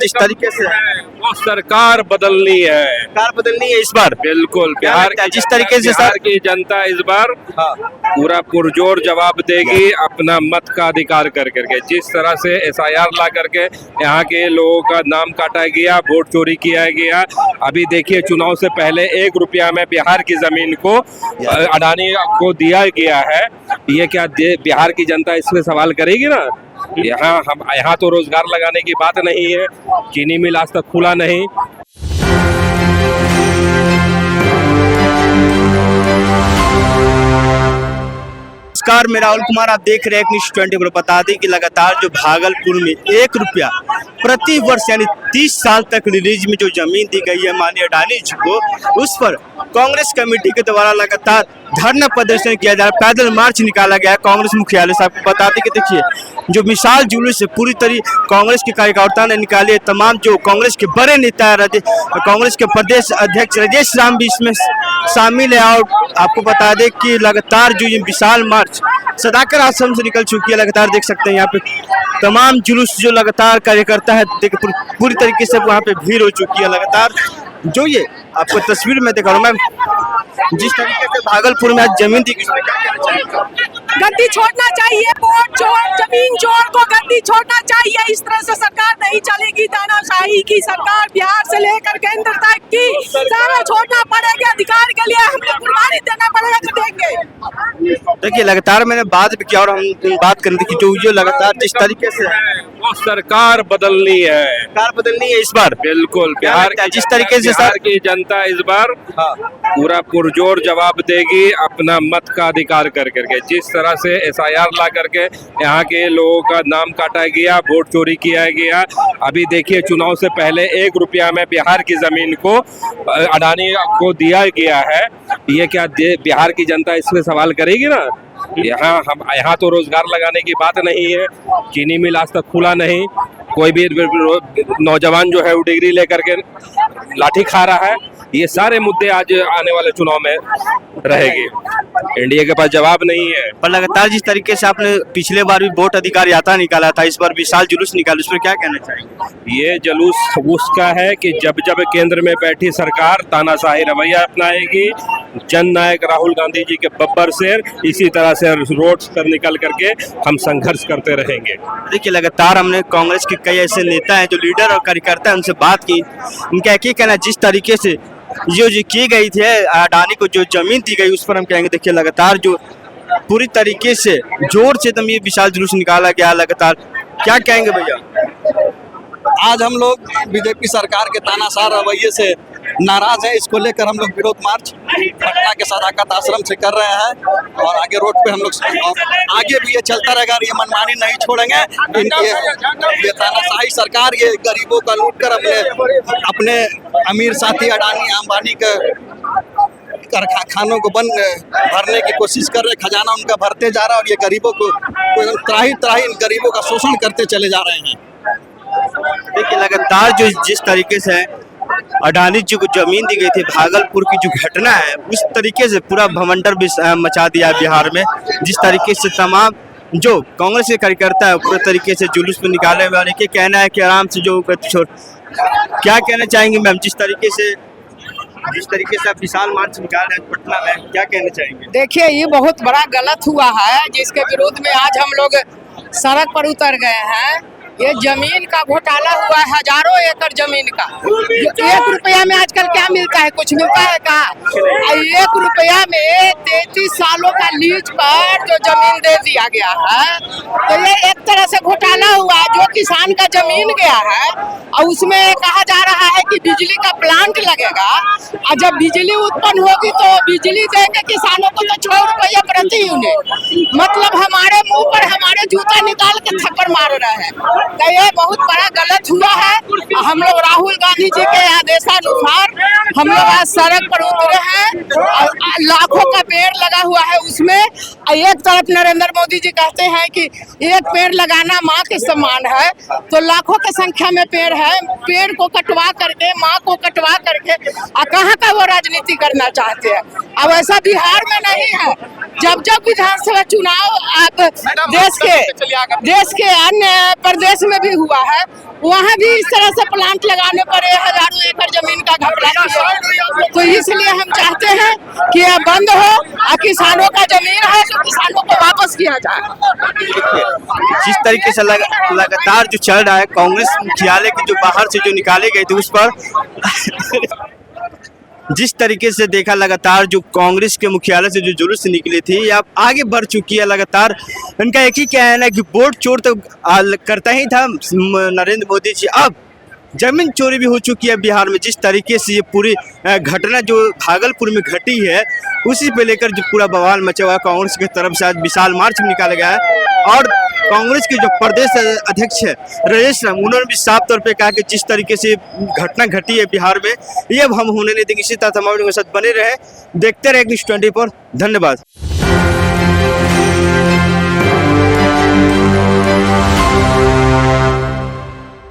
जिस तरीके से वो सरकार बदलनी है इस बार बिल्कुल। जिस तरीके से बिहार की जनता इस बार पूरा पुरजोर जवाब देगी अपना मत का अधिकार कर करके। जिस तरह से एसआईआर ला करके यहाँ के लोगों का नाम काटा गया, वोट चोरी किया गया। अभी देखिए चुनाव से पहले 1 रुपया में बिहार की जमीन को अडानी को दिया गया है। ये क्या बिहार की जनता इस पे सवाल करेगी ना। यहाँ तो रोजगार लगाने की बात नहीं है, चीनी मिल आज तक खुला नहीं। नमस्कार, मैं राहुल कुमार, आप देख रहे हैं न्यूज़ 24। बता दें कि लगातार जो भागलपुर में 1 रुपया प्रति वर्ष यानी 30 साल तक रिलीज में जो जमीन दी गई है माननीय अडानी जी को, उस पर कांग्रेस कमेटी के द्वारा लगातार धरना प्रदर्शन किया जा रहा है। पैदल मार्च निकाला गया है कांग्रेस मुख्यालय से। आपको बता दें कि देखिए जो विशाल जुलूस से पूरी तरह कांग्रेस के कार्यकर्ताओं ने निकाली है। तमाम जो कांग्रेस के बड़े नेता है, कांग्रेस के प्रदेश अध्यक्ष राजेश राम भी इसमें शामिल है। और आपको बता दें कि लगातार जो ये विशाल मार्च सदाकर आश्रम से निकल चुकी है। लगातार देख सकते हैं यहाँ पे तमाम जुलूस जो लगातार कार्यकर्ता है पूरी तरीके से वहाँ पे भीड़ हो चुकी है। लगातार जो ये आपको तस्वीर में दिखा रहा हूँ मैं, जिस तरीके से भागलपुर में आज जमीन दी, गद्दी छोड़ना चाहिए, वोट चोर, जमीन चोर को गद्दी छोड़ना चाहिए। इस तरह से सरकार नहीं चलेगी। तानाशाही की सरकार बिहार से लेकर केंद्र तक की सारा छोड़ना पड़ेगा। अधिकार के लिए हमें कुर्बानी देना पड़ेगा तो देंगे। देखिए लगातार मैंने बात भी किया और हम बात करेंगे कि जो लगातार जिस तरीके से वो सरकार बदलनी है इस बार बिल्कुल। जिस तरीके से बिहार की जनता इस बार पूरा पुरजोर जवाब देगी अपना मत का अधिकार कर करके। जिस तरह से एसआईआर ला करके यहाँ के लोगों का नाम काटा गया, वोट चोरी किया गया। अभी देखिए चुनाव से पहले 1 रुपया में बिहार की जमीन को अडानी को दिया गया है। ये क्या बिहार की जनता इस पे सवाल करेगी ना। यहाँ तो रोजगार लगाने की बात नहीं है, चीनी मिल आज तक खुला नहीं। कोई भी नौजवान जो है वो डिग्री लेकर के लाठी खा रहा है। ये सारे मुद्दे आज आने वाले चुनाव में रहेंगे। एनडीए के पास जवाब नहीं है। पर लगातार जिस तरीके से आपने पिछले बार भी वोट अधिकार यात्रा निकाला था, इस बार विशाल जुलूस निकाला, उस पर क्या कहना चाहिए? ये जुलूस उसका है कि जब जब केंद्र में बैठी सरकार तानाशाही रवैया अपनाएगी, जननायक राहुल गांधी जी के बब्बर शेर इसी तरह से रोड पर निकल करके हम संघर्ष करते रहेंगे। देखिए लगातार हमने कांग्रेस के कई ऐसे नेता हैं जो लीडर और कार्यकर्ता हैं, उनसे बात की। उनका एक ही कहना, जिस तरीके से जो की गई थी अडानी को जो जमीन दी गई उस पर हम कहेंगे। देखिए लगातार जो पूरी तरीके से जोर से ये विशाल जुलूस निकाला गया। लगातार क्या कहेंगे भैया? आज हम लोग बीजेपी सरकार के तानाशाह रवैये से नाराज है। इसको लेकर हम लोग विरोध मार्च पटना के सदाकत आश्रम से कर रहे हैं और आगे रोड पे हम लोग आगे भी ये चलता रहेगा। ये मनमानी नहीं छोड़ेंगे। ये तानाशाही सरकार ये गरीबों का लूट कर अपने अमीर साथी अडानी अंबानी के खानों को भरने की कोशिश कर रहे। खजाना उनका भरते जा रहा है और ये गरीबों को त्राही गरीबों का शोषण करते चले जा रहे हैं। देखिए लगातार जो जिस तरीके से अडानी जी को जमीन दी गई थी, भागलपुर की जो घटना है उस तरीके से पूरा भवंडर भी मचा दिया है बिहार में। जिस तरीके से तमाम जो कांग्रेस के कार्यकर्ता है पूरे तरीके से जुलूस में निकाले हुए, और एक कहना है कि आराम से जो क्या कहना चाहेंगे मैम? जिस तरीके से आप विशाल मार्च निकाल रहे हैं पटना में, क्या कहना चाहेंगे? देखिए ये बहुत बड़ा गलत हुआ है जिसके विरोध में आज हम लोग सड़क पर उतर गए हैं। ये जमीन का घोटाला हुआ है, हजारों एकड़ जमीन का। 1 रुपया में आजकल क्या मिलता है? कुछ मिलता है का? 1 रुपया में 33 सालों का लीज पर जो जमीन दे दिया गया है, तो ये एक तरह से घोटाला हुआ। जो किसान का जमीन गया है और उसमें कहा जा रहा है कि बिजली का प्लांट लगेगा और जब बिजली उत्पन्न होगी तो बिजली देंगे किसानों को तो 6 रुपया प्रति यूनिट। मतलब हमारे मुंह पर हमारे जूता निकाल के थप्पड़ मार रहे हैं। तो ये बहुत बड़ा गलत हुआ है। हम लोग राहुल गांधी जी के आदेशानुसार हम लोग आज सड़क पर उतरे हैं और लाखों का पेड़ लगा हुआ है। उसमें एक तरफ नरेंद्र मोदी जी कहते हैं कि एक पेड़ लगाना माँ के समान है, तो लाखों की संख्या में पेड़ है। पेड़ को कटवा करके, माँ को कटवा करके कहाँ का वो राजनीति करना चाहते हैं। अब ऐसा बिहार में नहीं है। जब जब विधानसभा चुनाव अब देश के अन्य प्रदेश में भी हुआ है, वहाँ भी इस तरह से प्लांट लगाने पर हजारों एकड़ जमीन का घपला किया। तो इसलिए हम चाहते हैं कि यह बंद हो और किसानों का जमीन है तो किसानों को वापस किया जाए। जिस तरीके से लगातार जो चल रहा है, कांग्रेस मुख्यालय के जो बाहर से जो निकाले गए थे उस पर जिस तरीके से देखा, लगातार जो कांग्रेस के मुख्यालय से जो जुलूस निकली थी अब आगे बढ़ चुकी है। लगातार इनका एक ही कहना है कि वोट चोर तो करता ही था नरेंद्र मोदी जी, अब जमीन चोरी भी हो चुकी है बिहार में। जिस तरीके से ये पूरी घटना जो भागलपुर में घटी है उसी पे लेकर जो पूरा बवाल मचा हुआ है, कांग्रेस की तरफ से आज विशाल मार्च भी निकाला गया है और कांग्रेस के जो प्रदेश अध्यक्ष है राजेश राम, उन्होंने भी साफ तौर पे कहा कि जिस तरीके से घटना घटी है बिहार में ये अब हम होने नहीं देंगे। इसी तरह तमाम लोगों के साथ बने रहे, देखते रहे न्यूज़ 24। धन्यवाद।